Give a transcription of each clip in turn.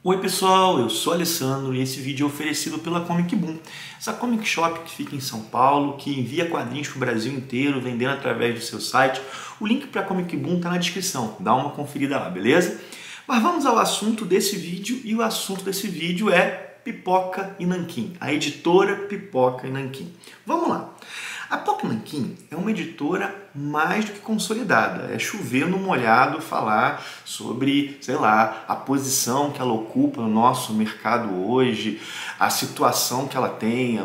Oi pessoal, eu sou Alessandro e esse vídeo é oferecido pela Comic Boom, essa comic shop que fica em São Paulo, que envia quadrinhos para o Brasil inteiro, vendendo através do seu site. O link para a Comic Boom está na descrição, dá uma conferida lá, beleza? Mas vamos ao assunto desse vídeo, e o assunto desse vídeo é Pipoca e Nanquim, a editora Pipoca e Nanquim. Vamos lá. A Pipoca e Nanquim é uma editora mais do que consolidada. É chover no molhado falar sobre, sei lá, a posição que ela ocupa no nosso mercado hoje, a situação que ela tem,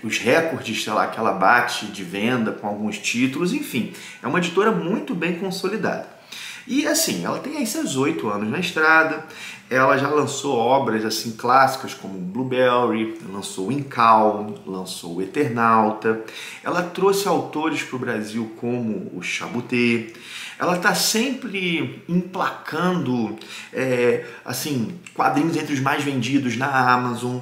os recordes, sei lá, que ela bate de venda com alguns títulos, enfim. É uma editora muito bem consolidada. E assim, ela tem aí seus 8 anos na estrada, ela já lançou obras assim clássicas como Blueberry, lançou Incal, lançou Eternauta, ela trouxe autores para o Brasil como o Chabuté, ela está sempre emplacando assim, quadrinhos entre os mais vendidos na Amazon.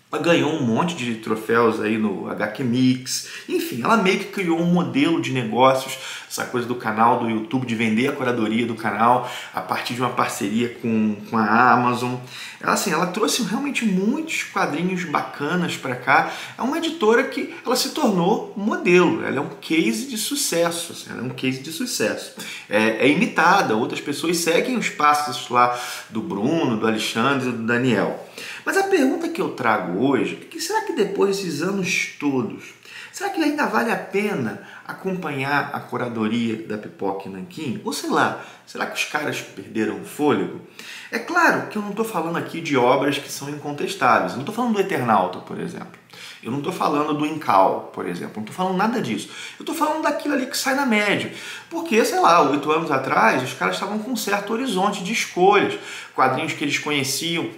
Ela ganhou um monte de troféus aí no HQ Mix, enfim, ela meio que criou um modelo de negócios, essa coisa do canal do YouTube, de vender a curadoria do canal a partir de uma parceria com a Amazon. Ela trouxe realmente muitos quadrinhos bacanas para cá. É uma editora que ela se tornou modelo, ela é um case de sucesso, assim, ela é um case de sucesso. É imitada, outras pessoas seguem os passos lá do Bruno, do Alexandre e do Daniel. Mas a pergunta que eu trago hoje é que será que depois desses anos todos, será que ainda vale a pena acompanhar a curadoria da Pipoca e Nanquim? Ou sei lá, será que os caras perderam o fôlego? É claro que eu não estou falando aqui de obras que são incontestáveis. Eu não estou falando do Eternauta, por exemplo. Eu não estou falando do Incal, por exemplo. Não estou falando nada disso. Eu estou falando daquilo ali que sai na média. Porque, sei lá, 8 anos atrás, os caras estavam com um certo horizonte de escolhas. Quadrinhos que eles conheciam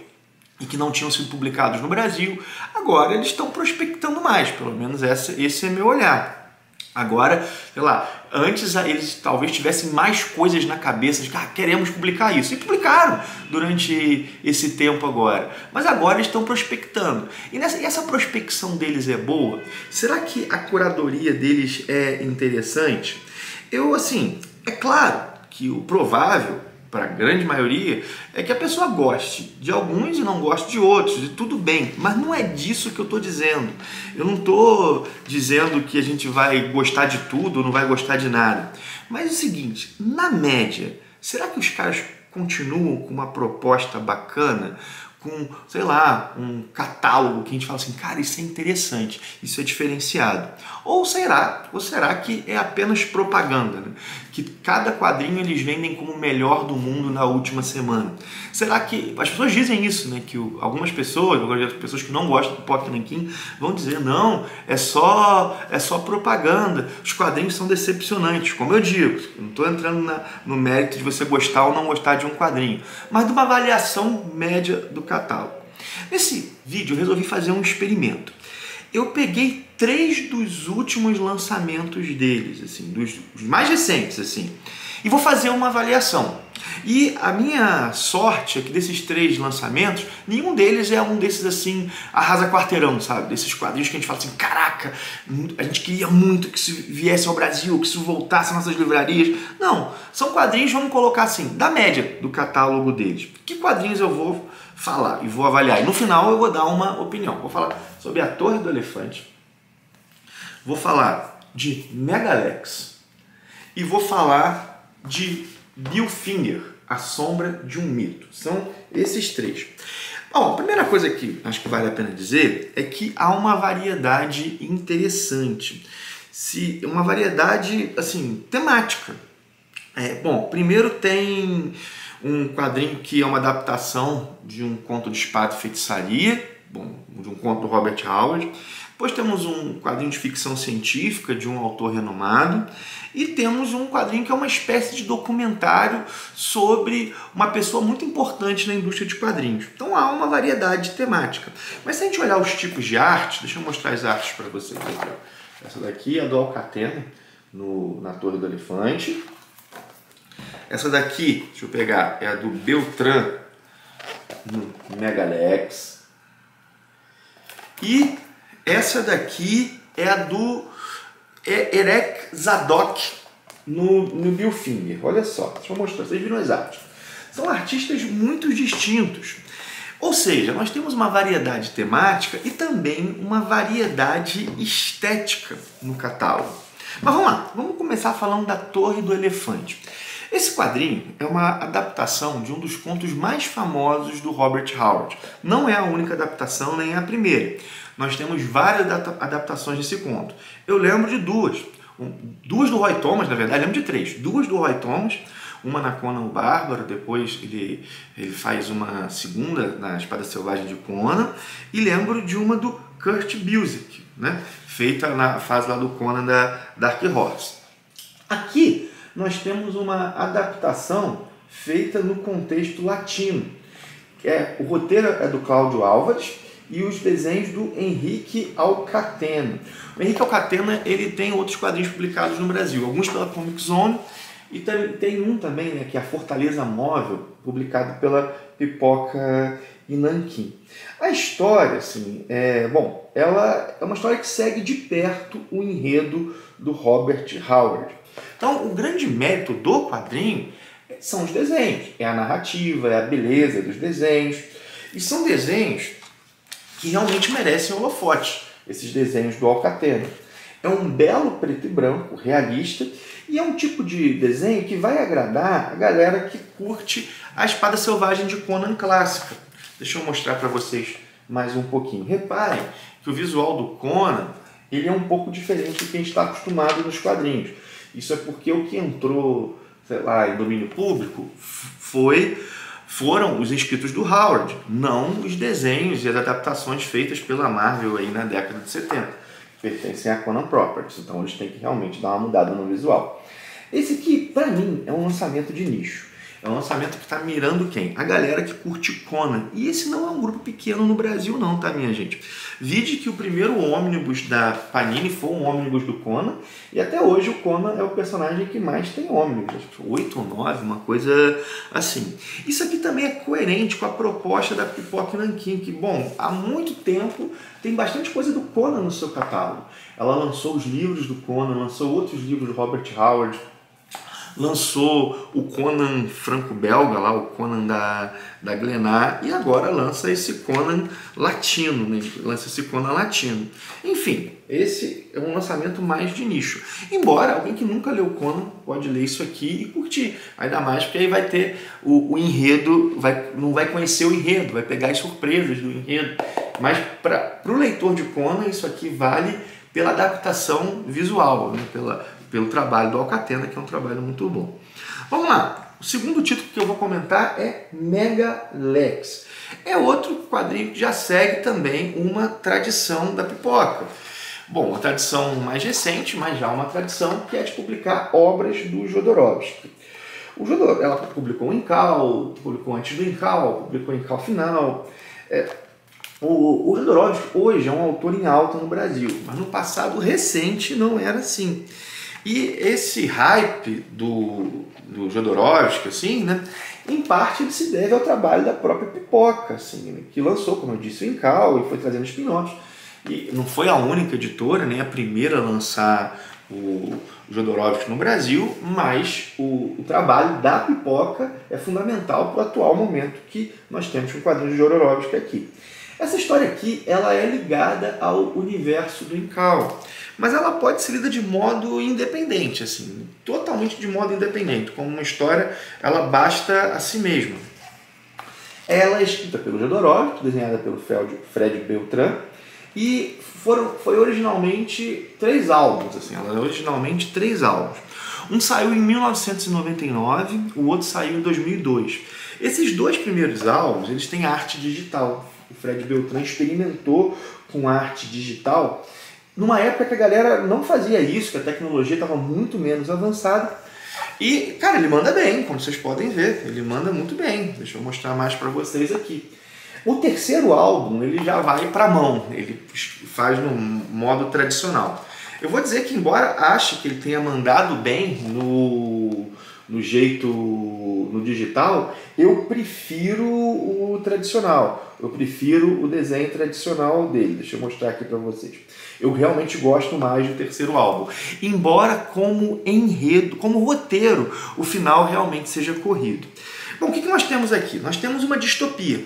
e que não tinham sido publicados no Brasil, agora eles estão prospectando mais, pelo menos esse é meu olhar. Agora, sei lá, antes eles talvez tivessem mais coisas na cabeça de que queremos publicar isso, e publicaram durante esse tempo agora, mas agora eles estão prospectando. E essa prospecção deles é boa? Será que a curadoria deles é interessante? É claro que o provável, para a grande maioria, é que a pessoa goste de alguns e não goste de outros, e tudo bem, mas não é disso que eu estou dizendo. Eu não estou dizendo que a gente vai gostar de tudo ou não vai gostar de nada. Mas é o seguinte, na média, será que os caras continuam com uma proposta bacana, com, sei lá, um catálogo que a gente fala assim, cara, isso é interessante, isso é diferenciado? Ou será que é apenas propaganda, né? Que cada quadrinho eles vendem como o melhor do mundo na última semana? Será que... As pessoas dizem isso, né? Que algumas pessoas que não gostam do Pipoca e Nanquim vão dizer, não, é só propaganda, os quadrinhos são decepcionantes. Como eu digo, eu não estou entrando no mérito de você gostar ou não gostar de um quadrinho, mas de uma avaliação média do catálogo. Nesse vídeo eu resolvi fazer um experimento. Eu peguei 3 dos últimos lançamentos deles, assim, dos mais recentes, assim, e vou fazer uma avaliação. E a minha sorte é que desses 3 lançamentos, nenhum deles é um desses assim, arrasa quarteirão, sabe? Desses quadrinhos que a gente fala assim, caraca, a gente queria muito que isso viesse ao Brasil, que isso voltasse às nossas livrarias. Não, são quadrinhos, vamos colocar assim, da média do catálogo deles. Que quadrinhos eu vou falar e vou avaliar? E no final eu vou dar uma opinião. Vou falar sobre A Torre do Elefante, vou falar de Megalex e vou falar de Bill Finger, A Sombra de um Mito. São esses 3. Bom, a primeira coisa que acho que vale a pena dizer é que há uma variedade interessante. Uma variedade, assim, temática. Bom, primeiro tem um quadrinho que é uma adaptação de um conto de espada e feitiçaria, de um conto do Robert Howard. Depois temos um quadrinho de ficção científica de um autor renomado e temos um quadrinho que é uma espécie de documentário sobre uma pessoa muito importante na indústria de quadrinhos. Então há uma variedade temática. Mas se a gente olhar os tipos de arte, deixa eu mostrar as artes para vocês aqui. Essa daqui é a do Alcatena, na Torre do Elefante. Essa daqui, deixa eu pegar, é a do Beltrán no Megalex. E essa daqui é a do Erek Zadok no Bill Finger. Olha só, deixa eu mostrar, vocês viram as artes. São artistas muito distintos. Ou seja, nós temos uma variedade temática e também uma variedade estética no catálogo. Mas vamos lá, vamos começar falando da Torre do Elefante. Esse quadrinho é uma adaptação de um dos contos mais famosos do Robert Howard. Não é a única adaptação, nem a primeira. Nós temos várias adaptações desse conto. Eu lembro de duas. Duas do Roy Thomas, na verdade, lembro de três. Duas do Roy Thomas, uma na Conan o Bárbaro, depois ele faz uma segunda na Espada Selvagem de Conan, e lembro de uma do Kurt Busiek, né? Feita na fase lá do Conan da Dark Horse. Aqui nós temos uma adaptação feita no contexto latino. O roteiro é do Cláudio Álvares e os desenhos do Henrique Alcatena. O Henrique Alcatena ele tem outros quadrinhos publicados no Brasil, alguns pela Comic Zone, e tem um também, né, que é a Fortaleza Móvel, publicado pela Pipoca e Nanquim. A história, assim, ela é uma história que segue de perto o enredo do Robert Howard. Então, o grande mérito do quadrinho são os desenhos, é a narrativa, é a beleza dos desenhos, e são desenhos que realmente merecem holofote, esses desenhos do Alcatena. É um belo preto e branco, realista, e é um tipo de desenho que vai agradar a galera que curte a Espada Selvagem de Conan clássica. Deixa eu mostrar para vocês mais um pouquinho. Reparem que o visual do Conan ele é um pouco diferente do que a gente está acostumado nos quadrinhos. Isso é porque o que entrou, sei lá, em domínio público foram os escritos do Howard, não os desenhos e as adaptações feitas pela Marvel aí na década de 70. Pertencem a Conan Properties, então eles têm que realmente dar uma mudada no visual. Esse aqui, para mim, é um lançamento de nicho. É um lançamento que está mirando quem? A galera que curte Conan. E esse não é um grupo pequeno no Brasil não, tá, minha gente? Vide que o primeiro ônibus da Panini foi um ônibus do Conan, e até hoje o Conan é o personagem que mais tem ônibus. 8 ou 9, uma coisa assim. Isso aqui também é coerente com a proposta da Pipoca e Nanquim, que, bom, há muito tempo tem bastante coisa do Conan no seu catálogo. Ela lançou os livros do Conan, lançou outros livros do Robert Howard, lançou o Conan franco-belga, lá, o Conan da Glenar, e agora lança esse Conan latino, né? Lança esse Conan latino. Enfim, esse é um lançamento mais de nicho. Embora alguém que nunca leu Conan pode ler isso aqui e curtir, ainda mais porque aí vai ter o enredo, não vai conhecer o enredo, vai pegar as surpresas do enredo. Mas para o leitor de Conan, isso aqui vale pela adaptação visual, né? Pelo trabalho do Alcatena, que é um trabalho muito bom. Vamos lá, o segundo título que eu vou comentar é Megalex. É outro quadrinho que já segue também uma tradição da Pipoca. Bom, uma tradição mais recente, mas já uma tradição que é de publicar obras do Jodorowsky. Ela publicou o Incal, publicou antes do Incal, publicou o Incal final. O Jodorowsky hoje é um autor em alta no Brasil, mas no passado recente não era assim. E esse hype do Jodorowsky, assim, né, em parte ele se deve ao trabalho da própria Pipoca, assim, né, que lançou, como eu disse, o Incal e foi trazendo spin-offs. E não foi a única editora, nem a primeira a lançar o Jodorowsky no Brasil, mas o trabalho da Pipoca é fundamental para o atual momento que nós temos com o quadrinho de Jodorowsky aqui. Essa história aqui ela é ligada ao universo do Incal, mas ela pode ser lida de modo independente, assim, totalmente de modo independente, como uma história, ela basta a si mesma. Ela é escrita pelo Jodorowsky, desenhada pelo Fred Beltrán, e foi originalmente 3 álbuns, assim, ela é originalmente 3 álbuns. Um saiu em 1999, o outro saiu em 2002. Esses 2 primeiros álbuns, eles têm arte digital. O Fred Beltrán experimentou com arte digital numa época que a galera não fazia isso, que a tecnologia estava muito menos avançada. E, cara, ele manda bem, como vocês podem ver, ele manda muito bem. Deixa eu mostrar mais para vocês aqui. O terceiro álbum, ele já vai para a mão, ele faz no modo tradicional. Eu vou dizer que, embora ache que ele tenha mandado bem no digital, eu prefiro o tradicional, eu prefiro o desenho tradicional dele. Deixa eu mostrar aqui para vocês. Eu realmente gosto mais do terceiro álbum, embora como enredo, como roteiro, o final realmente seja corrido. Bom, o que nós temos aqui? Nós temos uma distopia.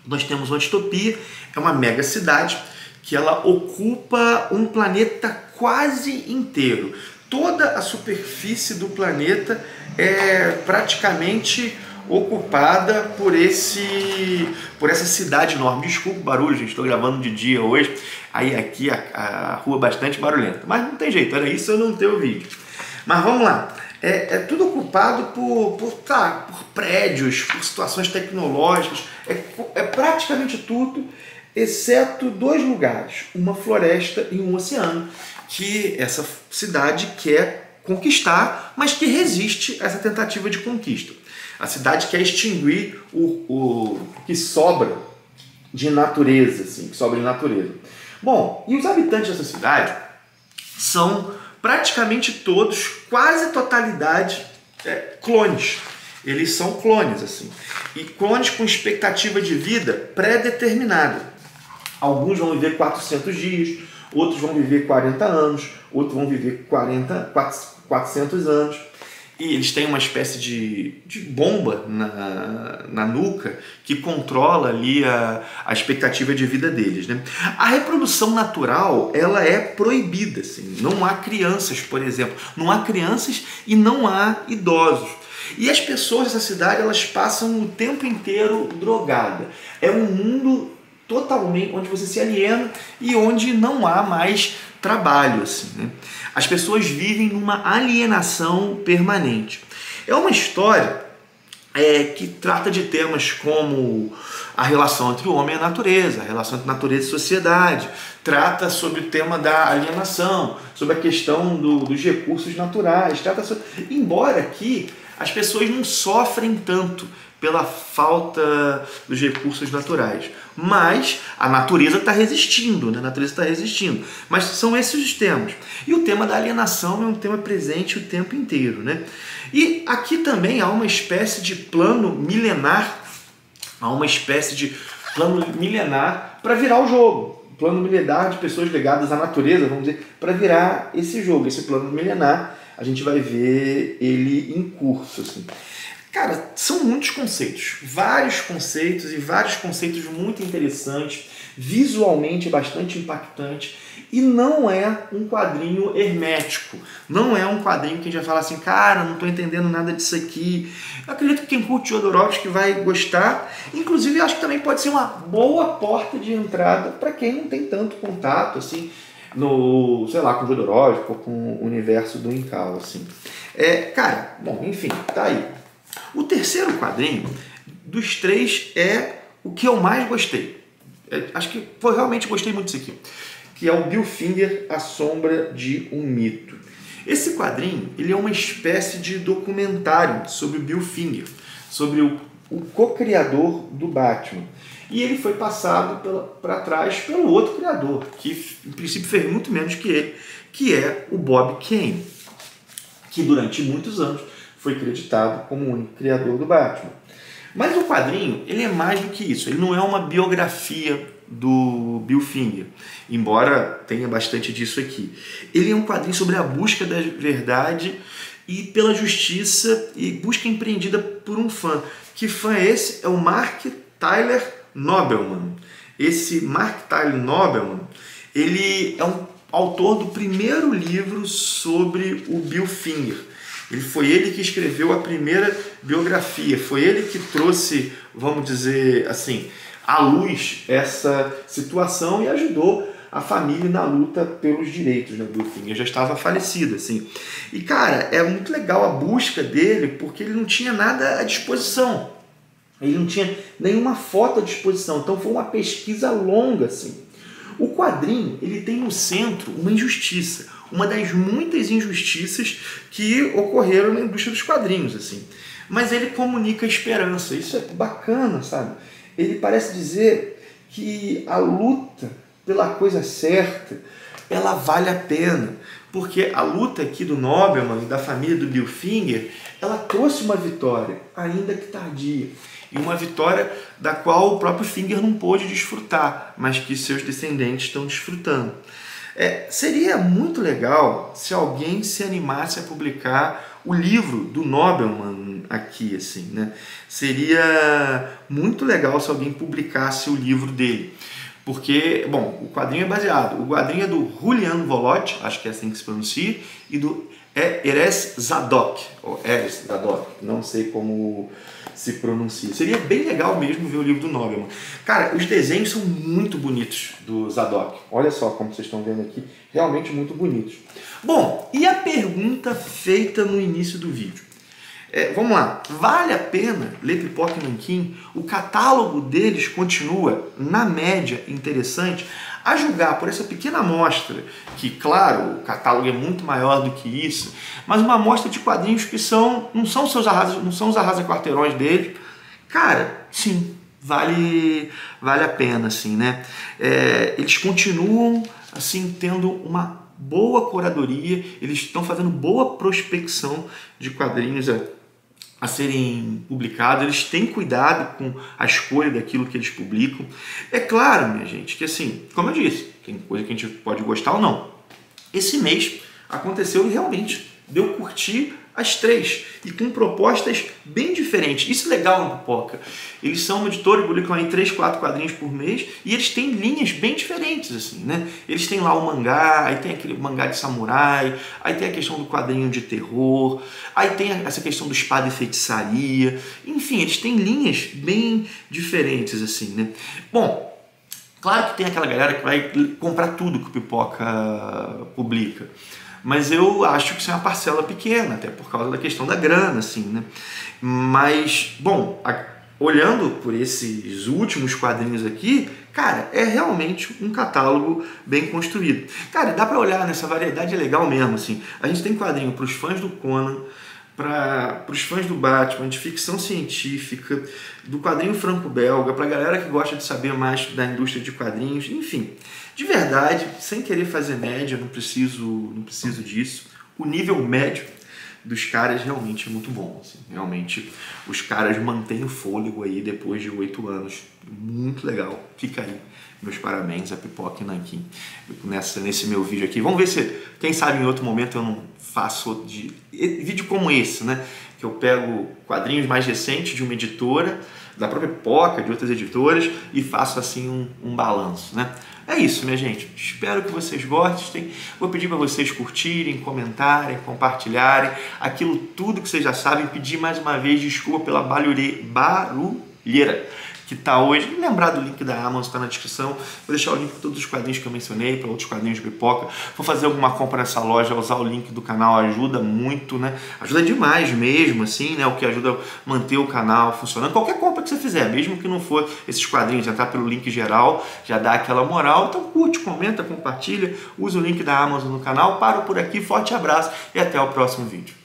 Nós temos uma distopia, é uma mega cidade que ela ocupa um planeta quase inteiro. Toda a superfície do planeta é praticamente ocupada por essa cidade enorme. Desculpa o barulho, gente, estou gravando de dia hoje, aí aqui a rua é bastante barulhenta, mas não tem jeito, era isso eu não ter o vídeo. Mas vamos lá, é tudo ocupado por prédios, por situações tecnológicas, é praticamente tudo, exceto 2 lugares, uma floresta e um oceano, que essa cidade quer conquistar, mas que resiste a essa tentativa de conquista. A cidade quer extinguir o que sobra de natureza, assim, que sobra de natureza. Bom, e os habitantes dessa cidade são praticamente todos, quase totalidade, clones. Eles são clones, assim. E clones com expectativa de vida pré-determinada. Alguns vão viver 400 dias, outros vão viver 40 anos, outros vão viver 400 anos. E eles têm uma espécie de bomba na nuca que controla ali a expectativa de vida deles, né? A reprodução natural, ela é proibida, assim. Não há crianças, por exemplo. Não há crianças e não há idosos. E as pessoas dessa cidade, elas passam o tempo inteiro drogadas. É um mundo totalmente onde você se aliena e onde não há mais trabalho, assim, né? As pessoas vivem numa alienação permanente. É uma história que trata de temas como a relação entre o homem e a natureza, a relação entre natureza e sociedade, trata sobre o tema da alienação, sobre a questão dos recursos naturais, embora aqui as pessoas não sofrem tanto pela falta dos recursos naturais, mas a natureza está resistindo, né? A natureza está resistindo. Mas são esses os temas. E o tema da alienação é um tema presente o tempo inteiro, né? E aqui também há uma espécie de plano milenar, para virar o jogo. Plano milenar de pessoas ligadas à natureza, vamos dizer, para virar esse jogo, esse plano milenar. A gente vai ver ele em curso, assim. Cara, são muitos conceitos, vários conceitos muito interessantes, visualmente bastante impactante, e não é um quadrinho hermético, não é um quadrinho que a gente vai falar assim, cara, não estou entendendo nada disso aqui. Eu acredito que quem curte Jodorowsky vai gostar, inclusive acho que também pode ser uma boa porta de entrada para quem não tem tanto contato, assim, com Jodorowsky ou com o universo do Incal, assim. Cara, bom, enfim, tá aí. O terceiro quadrinho dos 3 é o que eu mais gostei. Acho que realmente gostei muito disso aqui. Que é o Bill Finger, A Sombra de um Mito. Esse quadrinho ele é uma espécie de documentário sobre o Bill Finger, sobre o co-criador do Batman. E ele foi passado para trás pelo outro criador, que em princípio fez muito menos que ele, que é o Bob Kane, que durante muitos anos foi creditado como o único criador do Batman. Mas o quadrinho ele é mais do que isso, ele não é uma biografia do Bill Finger, embora tenha bastante disso aqui. Ele é um quadrinho sobre a busca da verdade e pela justiça, e busca empreendida por um fã. Que fã é esse? É o Mark Tyler Nobelman. Esse Mark Tyler Nobelman, ele é um autor do primeiro livro sobre o Bill Finger. Foi ele que escreveu a primeira biografia, foi ele que trouxe, vamos dizer assim, à luz essa situação e ajudou a família na luta pelos direitos, né? O Bill Finger já estava falecido, assim. E, cara, é muito legal a busca dele, porque ele não tinha nada à disposição. Ele não tinha nenhuma foto à disposição, então foi uma pesquisa longa, assim. O quadrinho, ele tem no centro uma injustiça, uma das muitas injustiças que ocorreram na indústria dos quadrinhos, assim. Mas ele comunica esperança, isso é bacana, sabe? Ele parece dizer que a luta pela coisa certa, ela vale a pena, porque a luta aqui do Nobelman e da família do Bill Finger, ela trouxe uma vitória, ainda que tardia, e uma vitória da qual o próprio Finger não pôde desfrutar, mas que seus descendentes estão desfrutando. Seria muito legal se alguém se animasse a publicar o livro do Nobelman aqui, assim, né? Seria muito legal se alguém publicasse o livro dele. Porque, bom, o quadrinho é baseado. O quadrinho é do Julian Volot, acho que é assim que se pronuncia, e do Erez Zadok, ou Erez Zadok, não sei como se pronuncia. Seria bem legal mesmo ver o livro do Nobelman. Cara, os desenhos são muito bonitos do Zadok. Olha só como vocês estão vendo aqui, realmente muito bonitos. Bom, e a pergunta feita no início do vídeo? Vamos lá, vale a pena ler Pipoca e Nanquim? O catálogo deles continua, na média, interessante, a julgar por essa pequena amostra, que, claro, o catálogo é muito maior do que isso, mas uma amostra de quadrinhos que não são os arrasa-quarteirões deles. Cara, sim, vale a pena, assim, né? Eles continuam, assim, tendo uma boa curadoria, eles estão fazendo boa prospecção de quadrinhos a serem publicados, eles têm cuidado com a escolha daquilo que eles publicam. É claro, minha gente, que assim, como eu disse, tem coisa que a gente pode gostar ou não. Esse mês aconteceu e realmente deu curtir as 3 e com propostas bem diferentes. Isso é legal no Pipoca. Eles são uma editora e publicam aí 3, 4 quadrinhos por mês e eles têm linhas bem diferentes, assim, né? Eles têm lá o mangá, aí tem aquele mangá de samurai, aí tem a questão do quadrinho de terror, aí tem essa questão do espada e feitiçaria. Enfim, eles têm linhas bem diferentes, assim, né? Bom, claro que tem aquela galera que vai comprar tudo que o Pipoca publica. Mas eu acho que isso é uma parcela pequena, até por causa da questão da grana, assim, né? Mas, bom, olhando por esses últimos quadrinhos aqui, cara, é realmente um catálogo bem construído. Cara, dá pra olhar nessa variedade, é legal mesmo, assim. A gente tem quadrinho pros fãs do Conan, para os fãs do Batman, de ficção científica, do quadrinho franco-belga, para a galera que gosta de saber mais da indústria de quadrinhos, enfim. De verdade, sem querer fazer média, não preciso disso. O nível médio dos caras realmente é muito bom. Assim. Realmente, os caras mantêm o fôlego aí depois de 8 anos. Muito legal. Fica aí. Meus parabéns a Pipoca e Nanquim nesse meu vídeo aqui. Vamos ver se, quem sabe, em outro momento eu não faço outro vídeo como esse, né? Que eu pego quadrinhos mais recentes de uma editora, da própria Pipoca, de outras editoras, e faço assim um balanço, né? É isso, minha gente. Espero que vocês gostem. Vou pedir para vocês curtirem, comentarem, compartilharem aquilo tudo que vocês já sabem. Pedir mais uma vez desculpa pela barulheira que está hoje. Lembrar do link da Amazon, está na descrição. Vou deixar o link para todos os quadrinhos que eu mencionei, para outros quadrinhos de Pipoca. Vou fazer alguma compra nessa loja, usar o link do canal ajuda muito, né? Ajuda demais mesmo, assim, né? O que ajuda a manter o canal funcionando. Qualquer compra que você fizer, mesmo que não for esses quadrinhos, entrar pelo link geral, já dá aquela moral. Então curte, comenta, compartilha, usa o link da Amazon no canal. Paro por aqui, forte abraço e até o próximo vídeo.